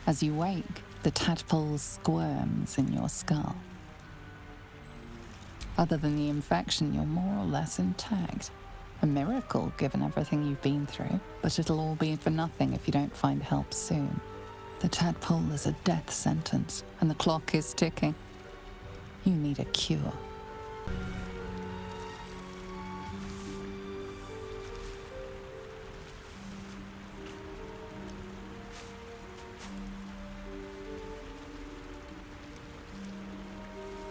As you wake, the tadpole squirms in your skull. Other than the infection, you're more or less intact. A miracle, given everything you've been through, but it'll all be for nothing if you don't find help soon. The tadpole is a death sentence, and the clock is ticking. You need a cure.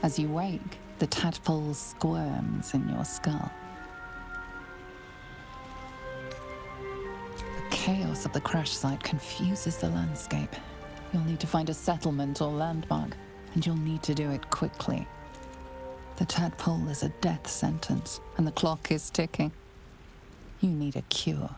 As you wake, the tadpole squirms in your skull. The chaos of the crash site confuses the landscape. You'll need to find a settlement or landmark, and you'll need to do it quickly. The tadpole is a death sentence, and the clock is ticking. You need a cure.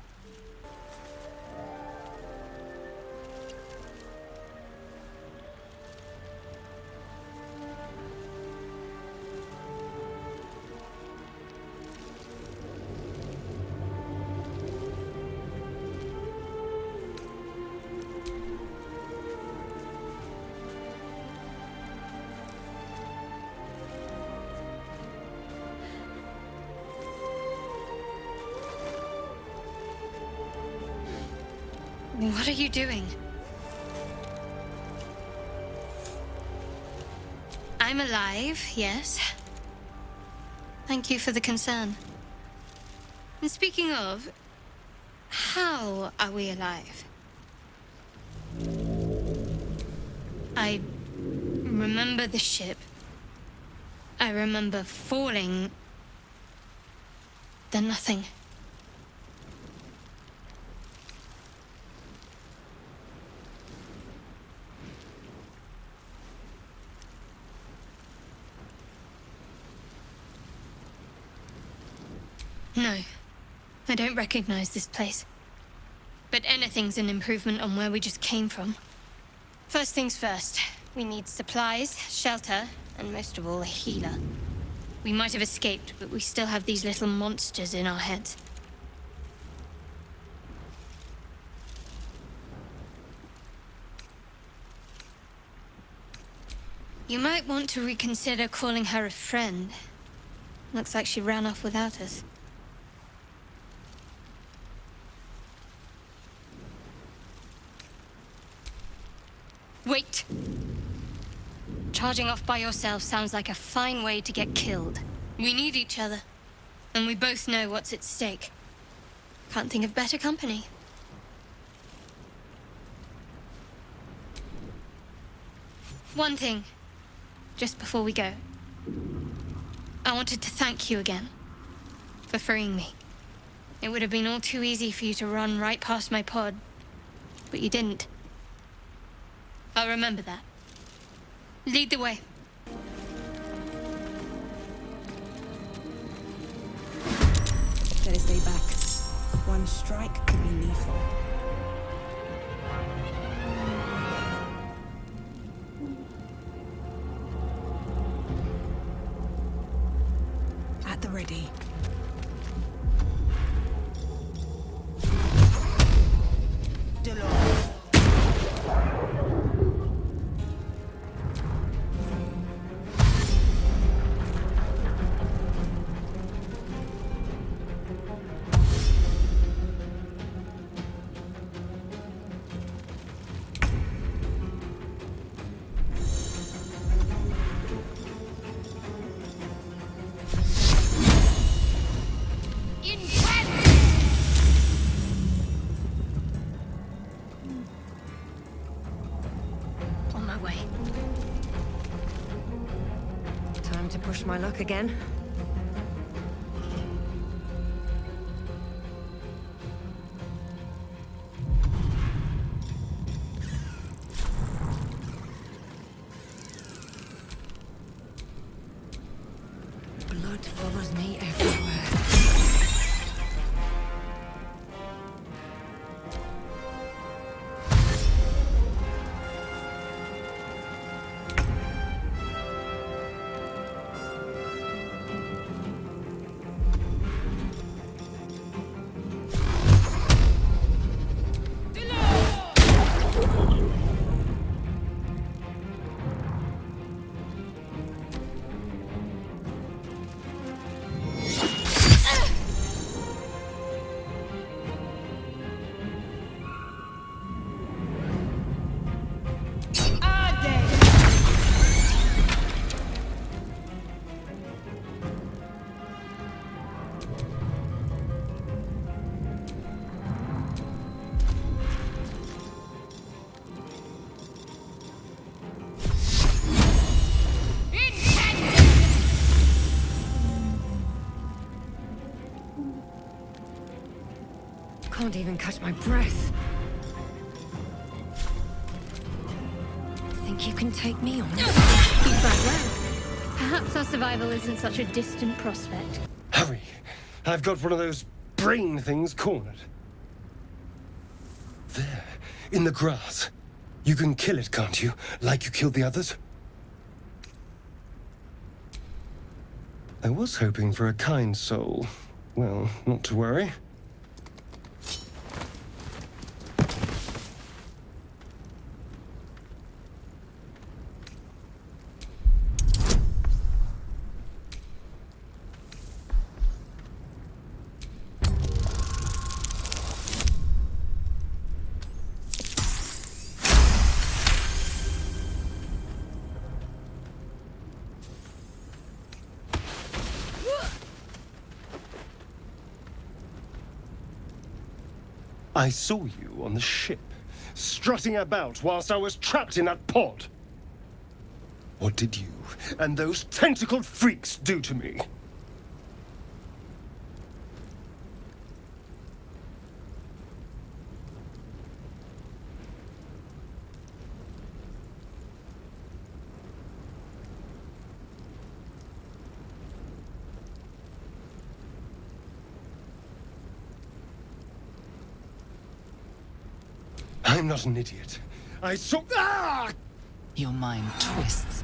What are you doing? I'm alive, yes. Thank you for the concern. And speaking of, how are we alive? I remember the ship. I remember falling. Then nothing. No, I don't recognize this place. But anything's an improvement on where we just came from. First things first, we need supplies, shelter, and most of all, a healer. We might have escaped, but we still have these little monsters in our heads. You might want to reconsider calling her a friend. Looks like she ran off without us. Wait! Charging off by yourself sounds like a fine way to get killed. We need each other, and we both know what's at stake. Can't think of better company. One thing, just before we go. I wanted to thank you again for freeing me. It would have been all too easy for you to run right past my pod, but you didn't. I'll remember that. Lead the way. Better stay back. One strike could be lethal. At the ready. Push my luck again. Blood follows me everywhere. can't even catch my breath. Think you can take me on? You fight well. Perhaps our survival isn't such a distant prospect. Hurry! I've got one of those brain things cornered. There, in the grass. You can kill it, can't you? Like you killed the others? I was hoping for a kind soul. Well, not to worry. I saw you on the ship, strutting about whilst I was trapped in that pod. What did you and those tentacled freaks do to me? I'm not an idiot. I saw... Ah! Your mind twists.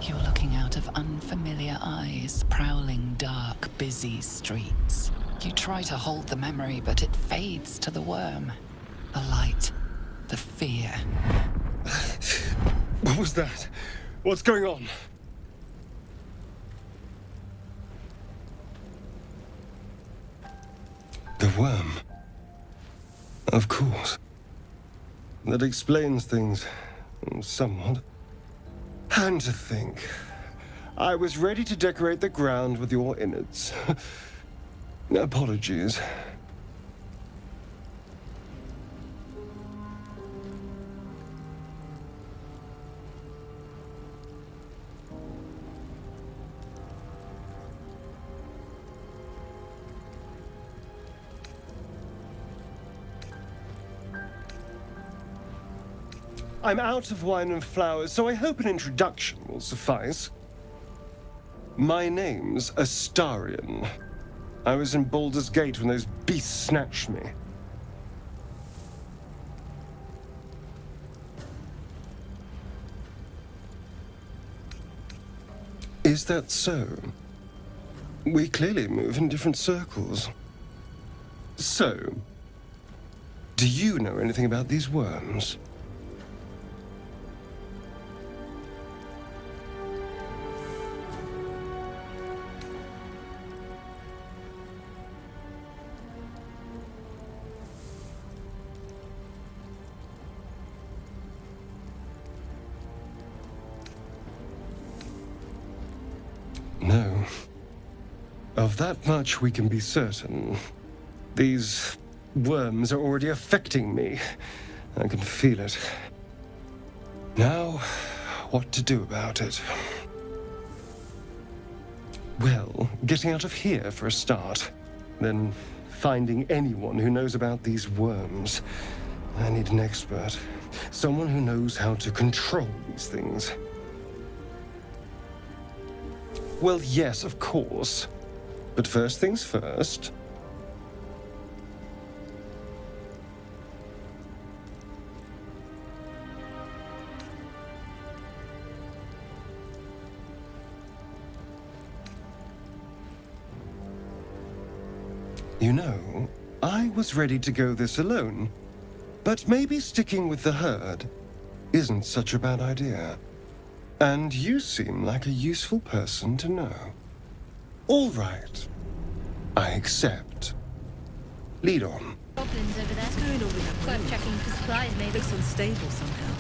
You're looking out of unfamiliar eyes, prowling dark, busy streets. You try to hold the memory, but it fades to the worm. The light, the fear. What was that? What's going on? The worm. Of course. That explains things, somewhat. And to think, I was ready to decorate the ground with your innards. Apologies. I'm out of wine and flowers, so I hope an introduction will suffice. My name's Astarion. I was in Baldur's Gate when those beasts snatched me. Is that so? We clearly move in different circles. So, do you know anything about these worms? No. Of that much we can be certain. These worms are already affecting me. I can feel it. Now, what to do about it? Well, getting out of here for a start. Then finding anyone who knows about these worms. I need an expert. Someone who knows how to control these things. Well, yes, of course. But first things first. You know, I was ready to go this alone. But maybe sticking with the herd isn't such a bad idea. And you seem like a useful person to know. All right. I accept. Lead on. Goblins over there. What's going on with that Worth room? checking for supplies, maybe. Looks unstable somehow.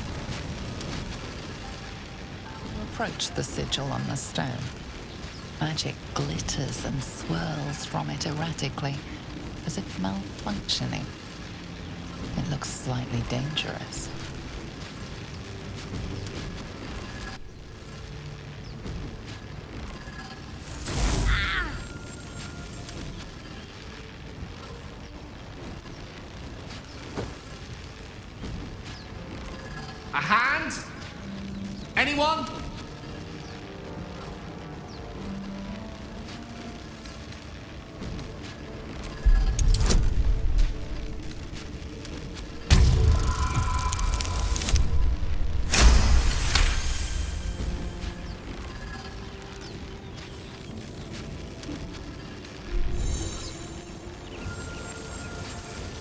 You approach the sigil on the stone. Magic glitters and swirls from it erratically, as if malfunctioning. It looks slightly dangerous. Anyone?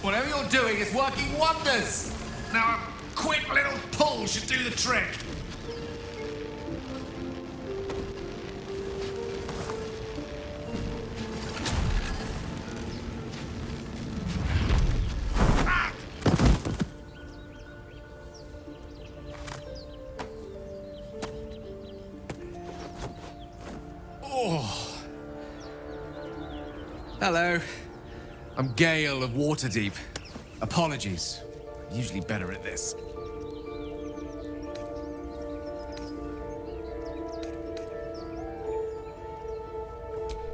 Whatever you're doing is working wonders! Now a quick little pull should do the trick. Oh. Hello. I'm Gale of Waterdeep. Apologies. I'm usually better at this.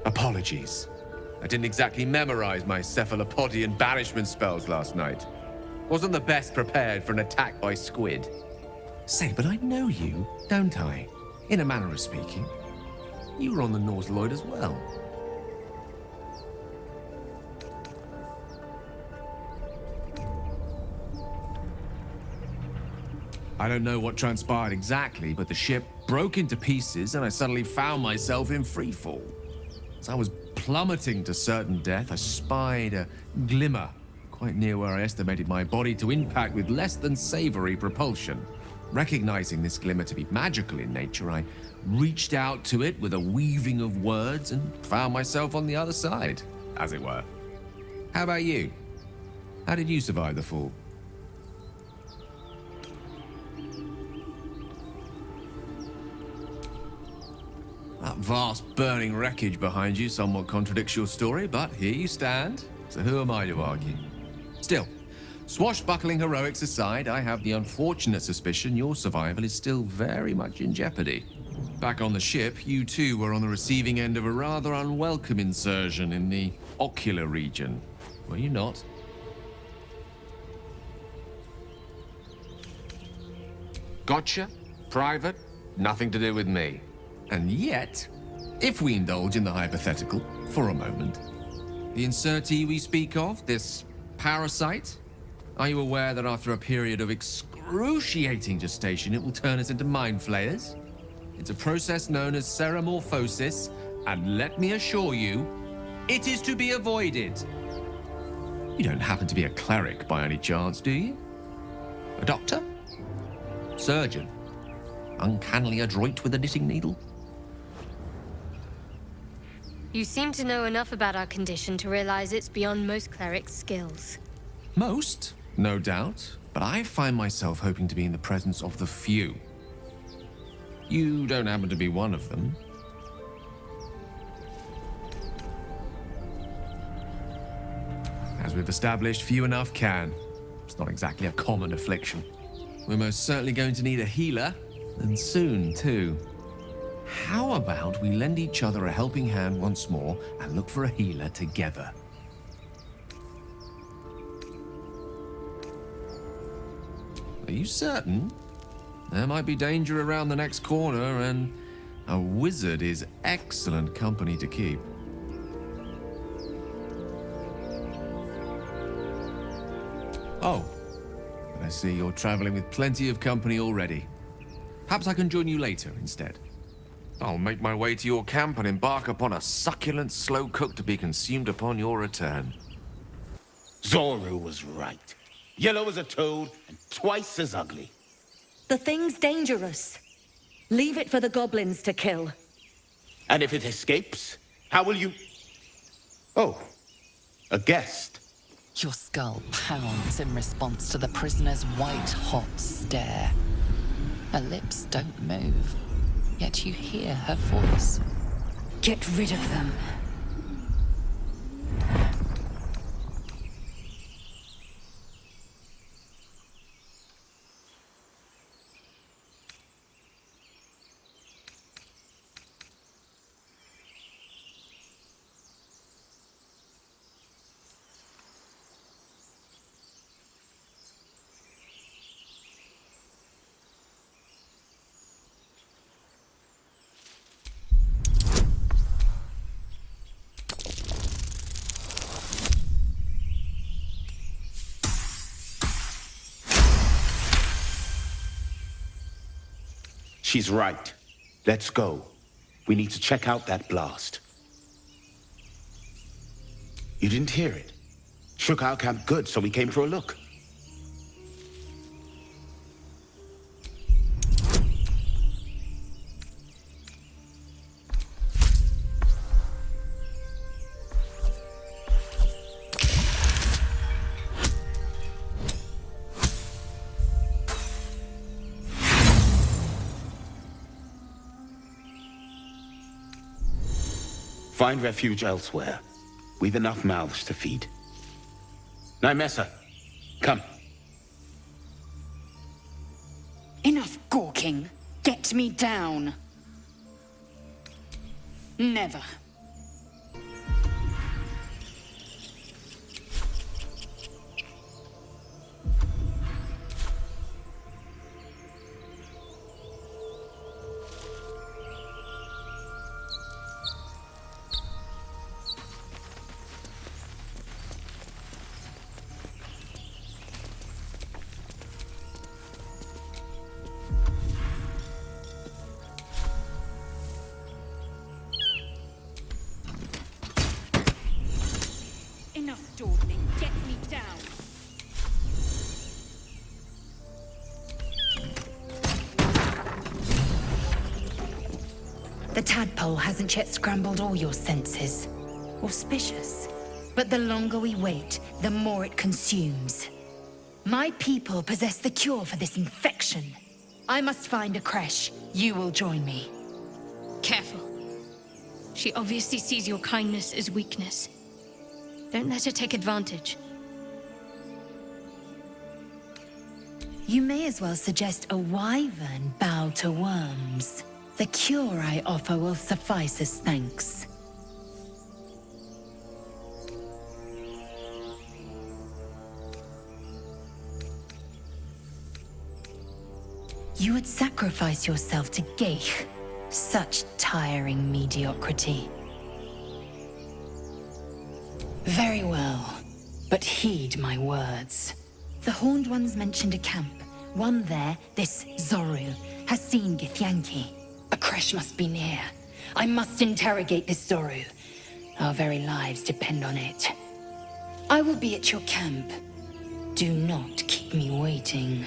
Apologies. I didn't exactly memorize my cephalopodian banishment spells last night. Wasn't the best prepared for an attack by squid. Say, but I know you, don't I? In a manner of speaking. You were on the Norseloid as well. I don't know what transpired exactly, but the ship broke into pieces and I suddenly found myself in freefall. As I was plummeting to certain death, I spied a glimmer quite near where I estimated my body to impact with less than savory propulsion. Recognizing this glimmer to be magical in nature, I reached out to it with a weaving of words and found myself on the other side, as it were. How about you? How did you survive the fall? That vast burning wreckage behind you somewhat contradicts your story, but here you stand, so who am I to argue? Still, swashbuckling heroics aside, I have the unfortunate suspicion your survival is still very much in jeopardy. Back on the ship, you too were on the receiving end of a rather unwelcome insursion in the ocular region, were you not? Gotcha. Private. Nothing to do with me. And yet, if we indulge in the hypothetical for a moment, the insertee we speak of, this parasite, are you aware that after a period of excruciating gestation, it will turn us into mind flayers? It's a process known as seromorphosis, and let me assure you, it is to be avoided. You don't happen to be a cleric by any chance, do you? A doctor? Surgeon? Uncannily adroit with a knitting needle? You seem to know enough about our condition to realize it's beyond most clerics' skills. Most, no doubt, but I find myself hoping to be in the presence of the few. You don't happen to be one of them. As we've established, few enough can. It's not exactly a common affliction. We're most certainly going to need a healer, and soon, too. How about we lend each other a helping hand once more and look for a healer together? Are you certain? There might be danger around the next corner, and a wizard is excellent company to keep. Oh, I see you're traveling with plenty of company already. Perhaps I can join you later instead. I'll make my way to your camp and embark upon a succulent slow cook to be consumed upon your return. Zoru was right. Yellow as a toad and twice as ugly. The thing's dangerous. Leave it for the goblins to kill. And if it escapes, how will you... Oh, a guest. Your skull pounds in response to the prisoner's white-hot stare. Her lips don't move, yet you hear her voice. Get rid of them. She's right. Let's go. We need to check out that blast. You didn't hear it? Shook our camp good, so we came for a look. Find refuge elsewhere. We've enough mouths to feed. Nymessa, come. Enough gawking. Get me down. Never. Enough dawdling. Get me down. The tadpole hasn't yet scrambled all your senses. Auspicious. But the longer we wait, the more it consumes. My people possess the cure for this infection. I must find a creche. You will join me. Careful. She obviously sees your kindness as weakness. Don't let her take advantage. You may as well suggest a wyvern bow to worms. The cure I offer will suffice as thanks. You would sacrifice yourself to Geich. Such tiring mediocrity. Very well, but heed my words. The Horned Ones mentioned a camp. One there, this Zorru, has seen Githyanki. A creche must be near. I must interrogate this Zorru. Our very lives depend on it. I will be at your camp. Do not keep me waiting.